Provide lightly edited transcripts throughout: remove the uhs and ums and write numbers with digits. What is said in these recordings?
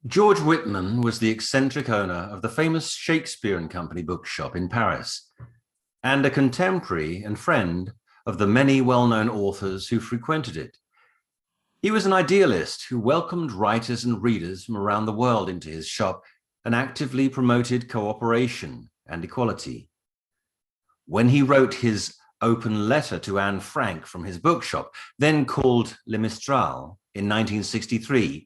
George Whitman was the eccentric owner of the famous Shakespeare and Company bookshop in Paris, and a contemporary and friend of the many well-known authors who frequented it. He was an idealist who welcomed writers and readers from around the world into his shop and actively promoted cooperation and equality. When he wrote his open letter to Anne Franke from his bookshop, then called Le Mistral, in 1963,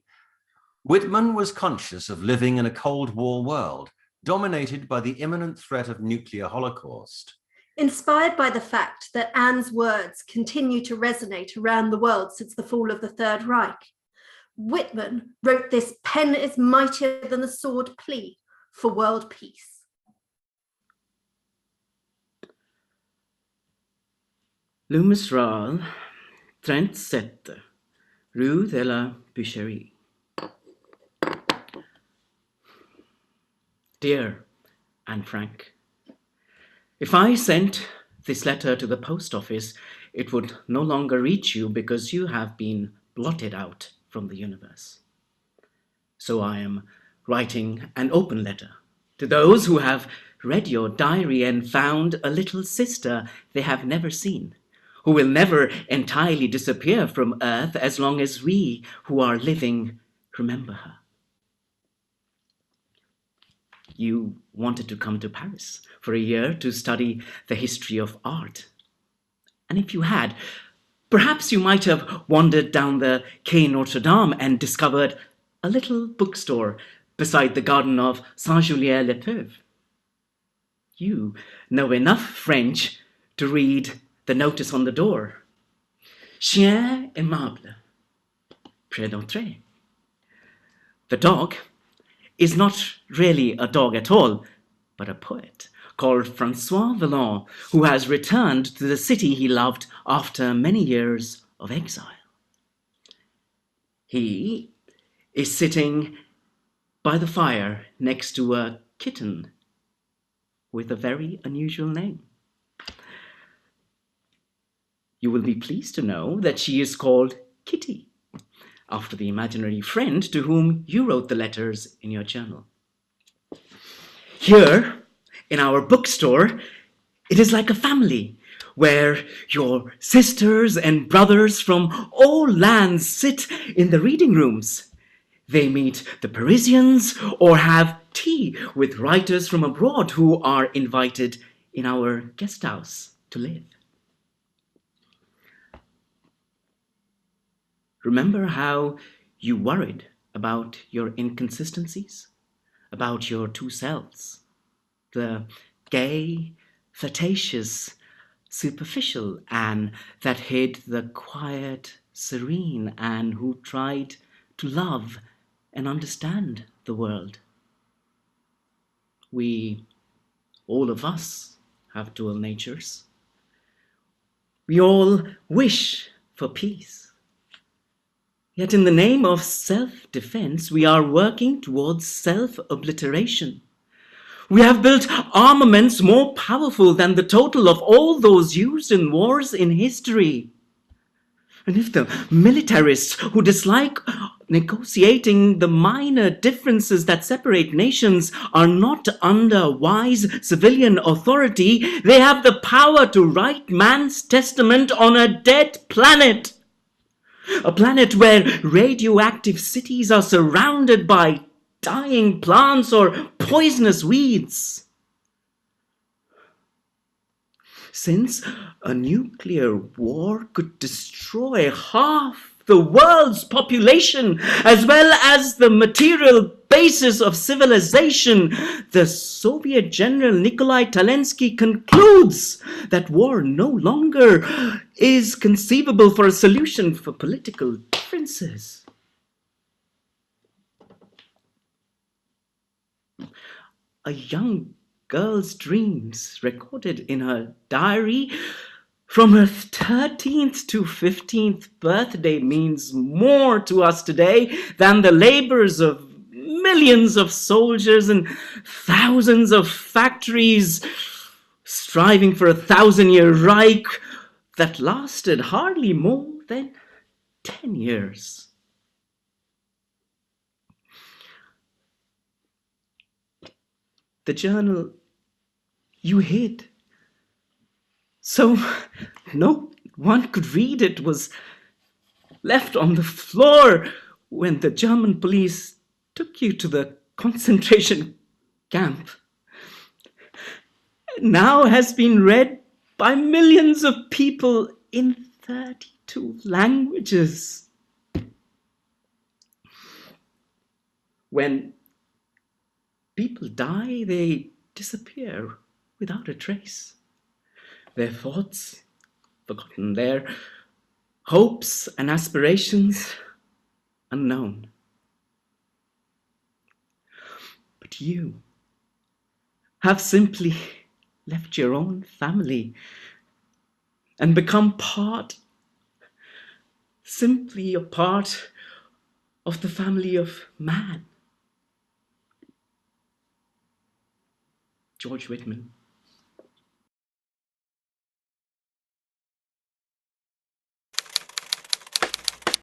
Whitman was conscious of living in a Cold War world dominated by the imminent threat of nuclear holocaust. Inspired by the fact that Anne's words continue to resonate around the world since the fall of the Third Reich, Whitman wrote this pen is mightier than the sword plea for world peace. Le Mistral, 37, Rue de la Boucherie. Dear Anne Franke, if I sent this letter to the post office, it would no longer reach you because you have been blotted out from the universe. So I am writing an open letter to those who have read your diary and found a little sister they have never seen, who will never entirely disappear from Earth as long as we who are living remember her. You wanted to come to Paris for a year to study the history of art. And if you had, perhaps you might have wandered down the Quai Notre Dame and discovered a little bookstore beside the garden of Saint-Julien-le-Peuve. You know enough French to read the notice on the door. Chien aimable, près d'entrer. The dog is not really a dog at all, but a poet called François Villon, who has returned to the city he loved after many years of exile. He is sitting by the fire next to a kitten with a very unusual name. You will be pleased to know that she is called Kitty, after the imaginary friend to whom you wrote the letters in your journal. Here, in our bookstore, it is like a family, where your sisters and brothers from all lands sit in the reading rooms. They meet the Parisians or have tea with writers from abroad who are invited in our guest house to live. Remember how you worried about your inconsistencies, about your two selves, the gay, flirtatious, superficial Anne that hid the quiet, serene Anne who tried to love and understand the world. We, all of us, have dual natures. We all wish for peace. Yet in the name of self-defense, we are working towards self-obliteration. We have built armaments more powerful than the total of all those used in wars in history. And if the militarists who dislike negotiating the minor differences that separate nations are not under wise civilian authority, they have the power to write man's testament on a dead planet. A planet where radioactive cities are surrounded by dying plants or poisonous weeds. Since a nuclear war could destroy half the world's population as well as the material basis of civilization, the Soviet General Nikolai Talensky concludes that war no longer is conceivable for a solution for political differences. A young girl's dreams recorded in her diary from her 13th to 15th birthday means more to us today than the labors of millions of soldiers and thousands of factories striving for a 1,000-year Reich that lasted hardly more than 10 years. the journal you hid, so no one could read it, was left on the floor when the German police took you to the concentration camp. Now has been read by millions of people in 32 languages. When people die, they disappear without a trace. Their thoughts forgotten, their hopes and aspirations unknown. But you have simply left your own family and become simply a part of the family of man. George Whitman.